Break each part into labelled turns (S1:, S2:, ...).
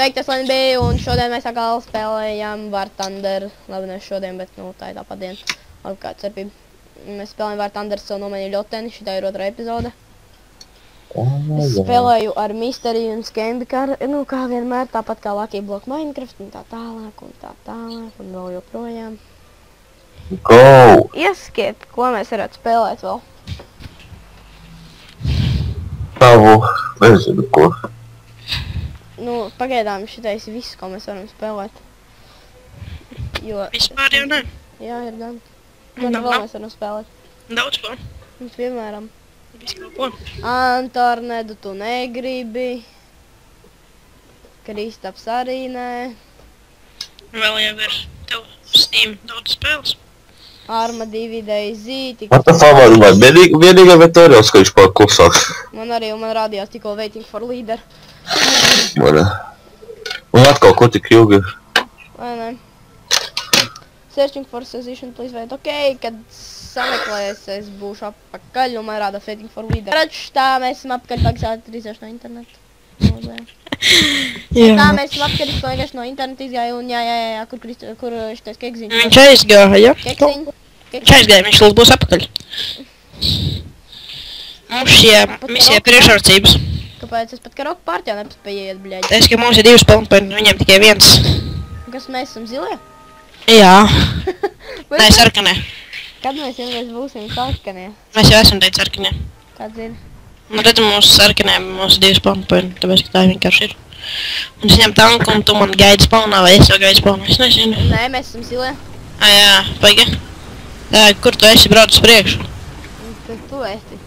S1: Sveiki, tas Lani bija, un šodien mēs atkal spēlējam War Thunder. Labi, ne šodien, bet, nu, tā ir tāpat diena. Labi, kāds starpība. Mēs spēlējam War Thunder, savu nomainīju ļoteni, šitā ir otrā epizode. Es spēlēju ar Mystery un Scambi, nu, kā vienmēr, tāpat kā Lucky Block Minecraft, un tā tālāk, un vēl joprojām.
S2: Go!
S1: Iesakiet, ko mēs varētu spēlēt vēl.
S2: Tavu, nezinu ko.
S1: Nu, pagaidām šitais viss, ko mēs varam spēlēt. Jo...
S3: Vispār jau ne.
S1: Jā, ir gan. Gan vēl mēs varam spēlēt.
S3: Daudz ko.
S1: Mums piemēram.
S3: Visu ko.
S1: Antornedu tu negribi. Kristaps arī nē.
S3: Vēl jau ir tev Steam daudz spēles.
S1: Arma 2 DayZ.
S2: What the fuck, man vienīgā Vitorijos, ka viņš pār klusāks.
S1: Man arī, un man rādījās tikko Waiting for Leader.
S2: Un atkal, ko tik ilgi?
S1: Vai ne? Searching for session, please wait. Ok, kad sameklēs, es būšu apakaļ, un man rāda Waiting for Leader. Redz, tā mēs esam apakaļ pagaisāt iziešu no interneta.
S3: Jā.
S1: Tā mēs esam apakaļ izgājuši no interneta izgāju, un jā, kur šitais keksiņš.
S3: Viņš aizgāja, ja?
S1: Keksiņ.
S3: Viņš aizgāja, viņš lūdz būs apakaļ. Mums šie misija priekšrocības.
S1: Kāpēc es pat karoku partijā nepaspēju iet, bļaļ?
S3: Es, ka mums ir 2 spēlētāji, viņiem tikai 1.
S1: Kas mēs esam zilie?
S3: Jā. Nē, sarkanē.
S1: Kad mēs vienreiz būsim sarkanie?
S3: Mēs jau esam teikt sarkanē.
S1: Kāds zina?
S3: Nu, redzam, mūsu sarkanē, mūsu 2 spēlētāji, tāpēc, ka tā vienkārši ir. Un es ņem tanku, un tu man gaidi spawnā, vai es jau gaidu spawnā, es nezinu.
S1: Nē, mēs esam zilie.
S3: Jā, paigi. Kur tu esi brauc uz priekšu?
S1: Kas tu esi?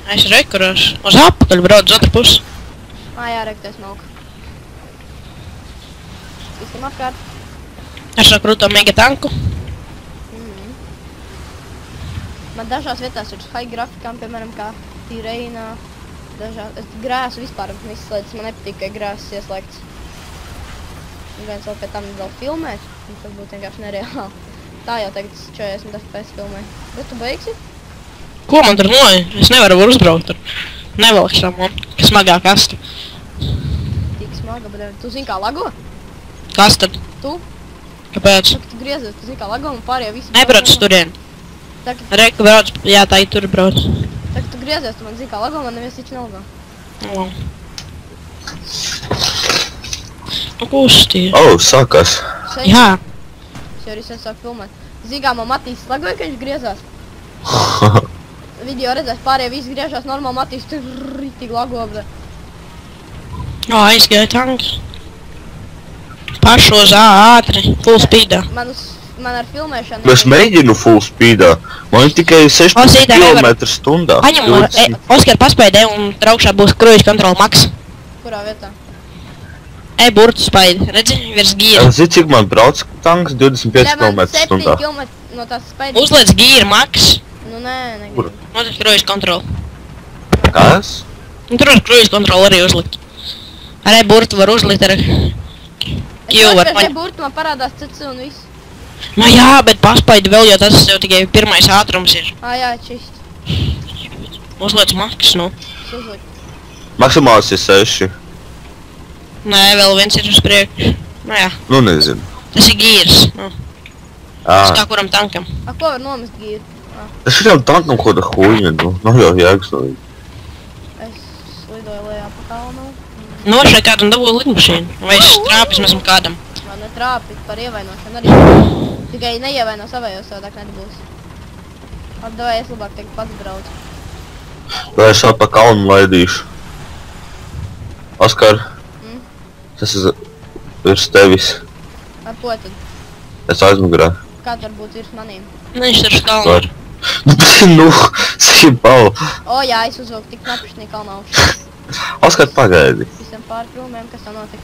S3: Es rekuros. Uz apakaļ brauc uz otru pusi.
S1: Jā, rektu es malku. Visam apkārt.
S3: Ar šo krūto mega tanku.
S1: Man dažās vietās ir high grafikām, piemēram, kā Tireinā. Es grēsu vispār visas lietas, man nepatīk, ka grēsas ieslēgts. Un viens vēl pēc tam vēl filmēt, un tas būtu vienkārši nereāli. Tā jau tagad 40 FPS filmē. Bet tu beigsi?
S3: Ko man tur noja? Es nevaru uzbraukt tur. Nevelkšam man, ka smagā kasta.
S1: Tik smaga, bet tu zini kā lago?
S3: Kas tad?
S1: Tu?
S3: Kāpēc?
S1: Kad tu griezies, tu zini kā lago un pārējie visi...
S3: Nebrauc turien. Reku brauc, jā, tā ir tur brauc.
S1: Tā, kad tu griezies, tu man zini kā lago, man neviens taču nelago.
S3: Nu, kustīja.
S2: Sākās.
S3: Jā.
S1: Es jau arī sen sāku filmēt. Zini kā man Matīs lagoja, ka viņš griezās. Video redzēs, pārējie visi griežās normāli, Matīs tur ritīgi lago, bet...
S3: Aizgāja tanks. Pašos ātri, full speedā.
S1: Man ar filmēšanu...
S2: Es mēģinu full speedā. Man ir tikai 16 km stundā.
S3: Paņem, Oskar paspēdē un traukšā būs cruise control max.
S1: Kurā vietā?
S3: Burtu spaidi, redzi, virs gīra.
S2: Zini, cik man brauc tanks? 25 km stundā.
S1: 7 km no tās spaidi.
S3: Uzliec gīra max.
S1: Nu nē, negribu.
S3: Nu, tas cruise control.
S2: Kas?
S3: Nu, tur ar cruise control arī uzlikt. Ar burtu var uzlikt ar...
S1: Es domāju, ka burtu man parādās CC un viss.
S3: Nu jā, bet paspaidi vēl, jo tas jau tikai pirmais ātrums ir.
S1: Jā, čist.
S3: Uzliec max, nu.
S1: Es uzliku.
S2: Maksimāls ir 6.
S3: Nē, vēl viens ir uz priekšu. Nu jā.
S2: Nu, nezinu.
S3: Tas ir gīrs. Nu. Tas kā kuram tankam.
S1: Ko var nomest gīru?
S2: Es šitam tankam kaut kāda huļņa, nu. Nav jau jēgas no viņa.
S1: Es lidoju lejā pa kalnu.
S3: Nošai kādam dabūju lidmašīnu. Vai es trāpis mesam kādam.
S1: Man netrāpi par ievainošanu arī. Tikai neievaino savējos, savādāk nedabūs. Atdavai, es labāk tagad pats braucu.
S2: Vai es šādi pa kalnu laidīšu? Oskar? Tas ir virs tevis.
S1: Ar ko tad?
S2: Es aizmugurē.
S1: Kāds varbūt virs manīm?
S3: Viņš ir uz kalnu.
S2: Nu, sīpau.
S1: Jā, es uzvilku tik napišnī kalnā augšā.
S2: Oskar, pagaidi.
S1: Visam pāri krūmiem, kas tā notika?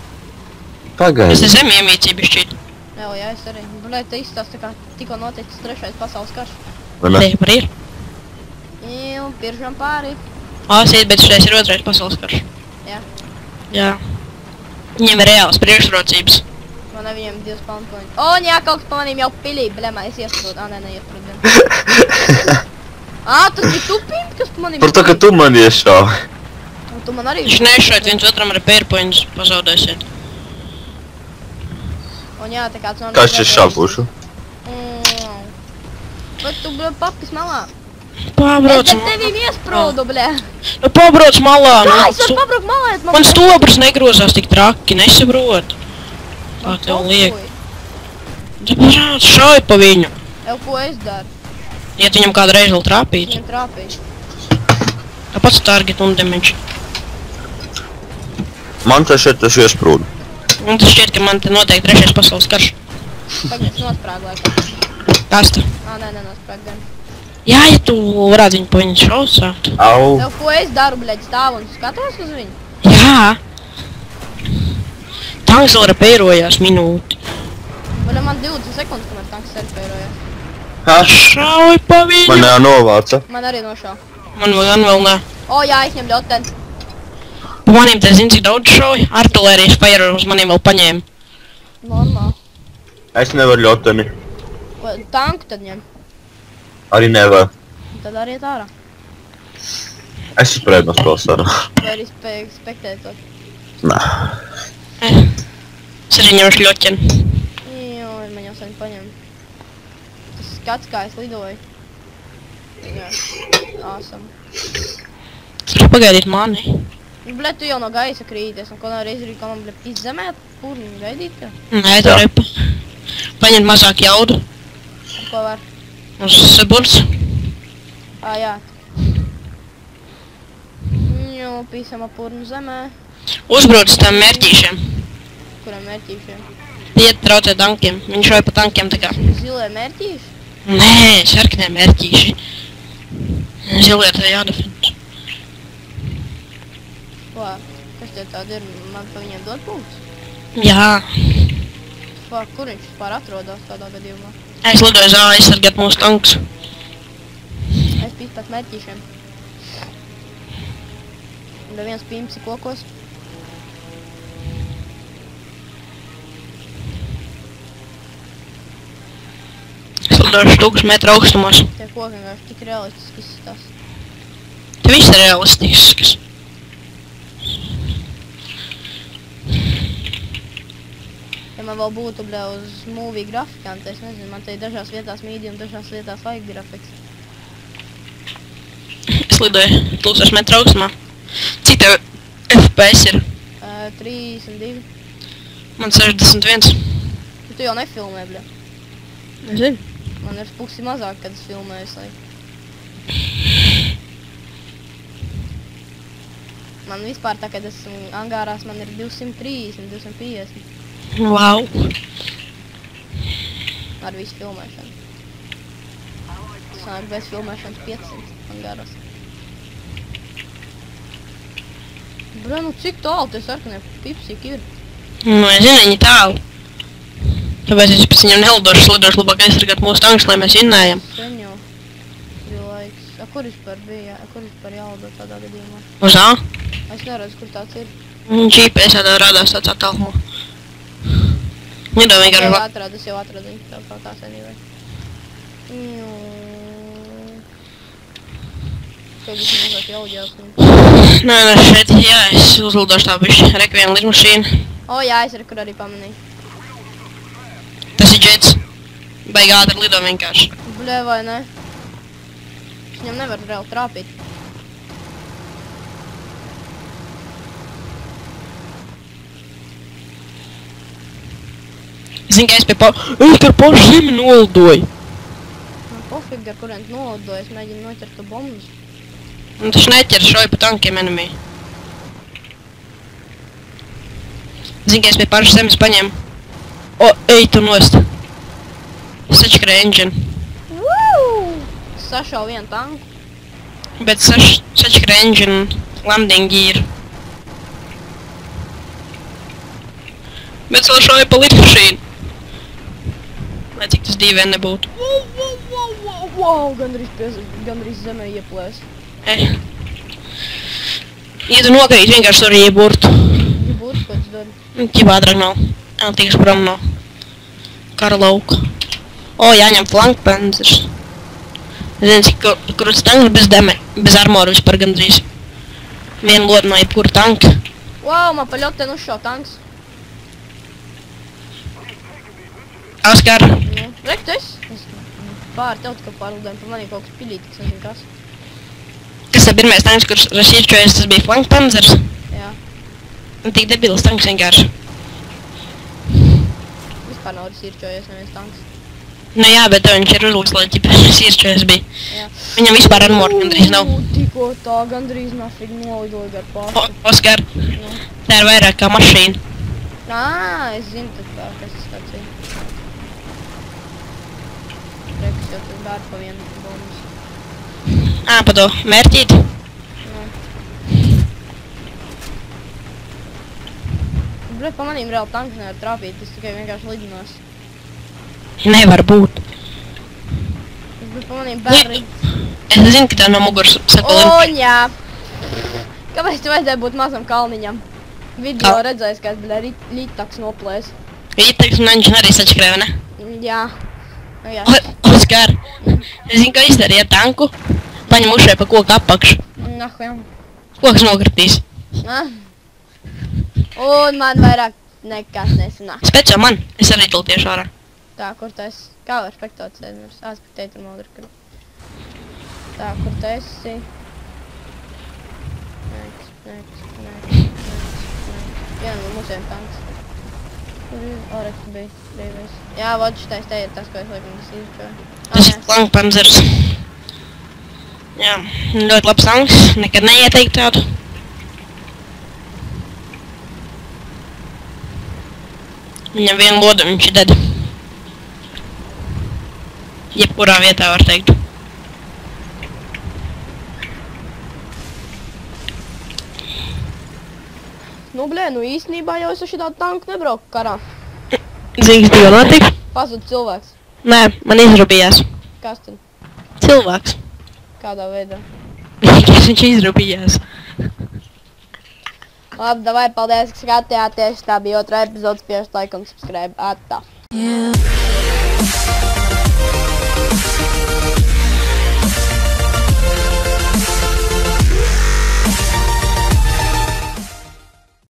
S2: Pagaidi.
S3: Es zem iemīcīju bišķīt.
S1: Jā, es arī. Bļaļ, te izstāst tā kā tikko noticis 3. pasaules karš.
S2: Vai ne?
S3: Te par ir.
S1: Piržam pāri.
S3: Sīt, bet šitais ir 2. pasaules karš.
S1: Jā.
S3: Jā. Viņiem ir reāls priekšrocības.
S1: Man viņiem 2 spawn point. Jā, kaut kas pa manīm jau pilī, bļemā, es iesprūdu. Nē, neiesprūdu. Tas bija tu pimpi, kas pa manīm...
S2: Par to, ka tu man iešāvi.
S1: Un tu man arī...
S3: Viņš nešaut viens otram ar PowerPoints pazaudēsiet.
S1: Un jā, tā kāds
S2: Kāds šis šāpušu?
S1: Bet tu, bļa, papis malā.
S3: Pābrauc
S1: Es tevīm iesprūdu, bļa.
S3: Nu, pābrauc malā.
S1: Kā es varu pabraukt malā?
S3: Man stobrs negrozās tik traki, nesaprot. Kā tev liek. Pābrauc, šauj pa viņu.
S1: Ev, ko es daru?
S3: Iet viņam kādu reizi vēl trāpīt.
S1: Viņam trāpīju.
S3: Tāpats target un damage.
S2: Man tas šeit tas iesprūda.
S3: Un tas šķiet, ka man te noteikti 3. pasaules karš.
S1: Tagad es nosprāgu laikam.
S3: Kas tu?
S1: Nē, nosprāgu gan.
S3: Jā, ja tu varētu viņu pa viņu šausāt.
S2: Au.
S1: Ev, ko es daru, bļaļ, stāvu un skatos uz viņu?
S3: Jā. Tanks vēl repeirojās minūti.
S1: Bļa, man 20 sekundes, kamēr tanks repeirojās.
S2: Ha?
S3: Šauj pa viņu.
S2: Man novāca.
S1: Man arī nošāv.
S3: Man vēl nē.
S1: O, jā, izņem ļoteni.
S3: Pa maniem te zini, cik daudz šauj. Artilērijas fire uz maniem vēl paņēma.
S1: Normāli.
S2: Es nevaru ļoteni.
S1: Ko, tanku tad ņem.
S2: Arī nevaru.
S1: Tad arī iet ārā.
S2: Es esmu pret no spēles arī.
S1: Vai arī spektētot.
S2: Nā.
S3: Es arī ņemšu ļoķeni.
S1: Joj, man jau sen paņem. Tas skats, kā es lidoju. Jā, awesome.
S3: Tur pagaidīt mani.
S1: Bļa, tu jau no gaisa krīties, un ko nav reizi arī, kā man, bļa, izzemēt, purni gaidīt, ka?
S3: Nē, tur repa. Paņemt mazāk jaudu.
S1: Ar ko var?
S3: Uz saburs.
S1: Ā, jā. Jo, pīsam ap purnu zemē.
S3: Uzbrauc uz tām mērķīšiem.
S1: Kuram mērķīšiem?
S3: Iet traucē tankiem. Viņi šauj pa tankiem tā kā.
S1: Zilie mērķīši?
S3: Nē, sarkanie mērķīši. Zilie tā jādefend.
S1: Ko? Kas tie tādi ir? Man pa viņiem dod punktus?
S3: Jā.
S1: Ko, kur viņš vispār atrodas tādā gadījumā?
S3: Es lidoju zā aizsargāt mūsu tankus.
S1: Es pīstu pat mērķīšiem. Un viens pīmps ir kokos.
S3: Es lidoju 1000 metru augstumos.
S1: Tie koki vienkārši tik realistiski izskatās.
S3: Te viss ir realistisks.
S1: Ja man vēl būtu, bļa, uz movie grafikām, tad es nezinu, man te ir dažās vietās medium, dažās vietās vajag grafiks.
S3: Es lidoju 1000 metru augstumā. Cik tev FPS ir?
S1: 32.
S3: Man 61.
S1: Tu jau nefilmē, bļa.
S3: Nezinu.
S1: Man ir pusi mazāk, kad es filmēju, lai. Man vispār tā, kad esmu angārās, man ir 230, 250.
S3: Wow.
S1: Ar visu filmēšanu. Sanāk bez filmēšanas 500 angārās. Bļa, nu cik tālu tie sarkanie pipsiki ir?
S3: Nu, es zinu, viņi tālu. Tāpēc es pēc viņam nelidošu, lidošu labāk aizsargāt mūsu tankus, lai mēs vinnējam.
S1: Sen jau bija laiks. A, kur vispār bija? A, kur vispār jālido tādā gadījumā?
S3: Uz A?
S1: Es neredzu, kur tāds ir.
S3: GPS tādā rādās tāds attālumā. Lido vienkārši va...
S1: Es jau atradu viņu tā kā tās anyway. Tev bija mazāk jaudījās.
S3: Nē, šeit, jā, es uzlidošu tā bišķi. Rekvienu lidmašīnu.
S1: O, jā, es arī kur arī pamanīju.
S3: Tas ir džets. Baigi ātri lido vienkārši.
S1: Bļē, vai ne? Es viņam nevaru reāli trāpīt.
S3: Zini, ka es pie Es ar pašu zemi nolidoju.
S1: Man pofīgi, ar kuriem nolidoju, es mēģinu noķert to bombas.
S3: Un taču neķer šauj pa tankiem enemy. Zini, ka es pie pašu zemes paņēmu. O, ej tu nost. Sačkara engine.
S1: Woo! Es sašau vienu tanku.
S3: Bet sačkara engine landing gear. Bet vēl šauj pa lidmašīnu. Lai cik tas dīvaini nebūtu.
S1: Wow, gandrīz zemē ieplēs.
S3: Iedu nokrīt vienkārši tur ieburtu.
S1: Ja būtu, ko tas dod?
S3: Ķibā ātrāk nav. Tiks prom no kara lauka. O, jāņem flankpanzers. Zini, cik kurus tanks bez armoru vispār gandrīz. Vienu lodu no jebkura tanka.
S1: Wow, man pa ļoteni uzšauj tanks.
S3: Oskar,
S1: Nu, rekt es pār tev tikai pārlidēm, pa manī kaut kas pilītīgs, nezinu kas.
S3: kas ir pirmais tanks, kurš rašīčojas, tas bija Flankpanzers?
S1: Jā,
S3: Un tik debils tanks vienkārši.
S1: vispār nav sirčojies neviens tanks.
S3: Nu jā, bet viņš ir uzliks, lai ķipa rašīčojas bija.
S1: Jā.
S3: Viņam vispār armor gandrīz nav.
S1: Tikko tā gandrīz nafīgi nolidoja gar pašu.
S3: Oskar,
S1: Nu.
S3: tā ir vairāk kā mašīna.
S1: Es zinu, kas tas tāds ir. Reks jau tas bēr pa vienu bonus.
S3: Pa to mērķīt.
S1: Bļet, pa manīm reāli tanks nevar trāpīt, tas tikai vienkārši lidinos.
S3: Nevar būt.
S1: Bļet, pa manīm bērri.
S3: Es zinu, ka tā no muguras sakalim.
S1: Oņā! Kāpēc tu vajadzēja būt mazam kalniņam? Video redzējis, ka es bļet litaks noplēs.
S3: Īteks, un viņš arī sačkrēja, ne?
S1: Jā. Nu, jā.
S3: Oskar, es zinu, ka izdarīja tanku. Paņem ušai pa koku apakšu.
S1: Nahujam.
S3: Koks nokritīs.
S1: Un man vairāk nekas nesanāk.
S3: Spēc jau man, es arī tiltiešu ārā.
S1: Tā, kur tu esi? Kā var spektot sēdinājums? Spektēt ar modru. Tā, kur tu esi? Next. Jā, no mūsiem tanks. Kur ir? Oreks bija brīvais. Jā, vod šitais te ir tas, ko es laikam izčoju.
S3: Tas ir Flankpanzers. Jā, ļoti labs tanks, nekad neieteikt tādu. Viņam vienu lodu, viņš ir dead. Jebkurā vietā var teikt.
S1: Nu, blē, nu īstenībā jau es ar šitādu tanku nebrauku karā.
S3: Zini, kas tikko notika?
S1: Pazud cilvēks.
S3: Nē, man izrubījās.
S1: Kas tad?
S3: Cilvēks.
S1: Kādā veidā?
S3: Viņš izrubījās.
S1: Labi, davai, paldies, ka skatījāties. Tā bija otrā epizodes, spiežat laiku un subscribe. Atā.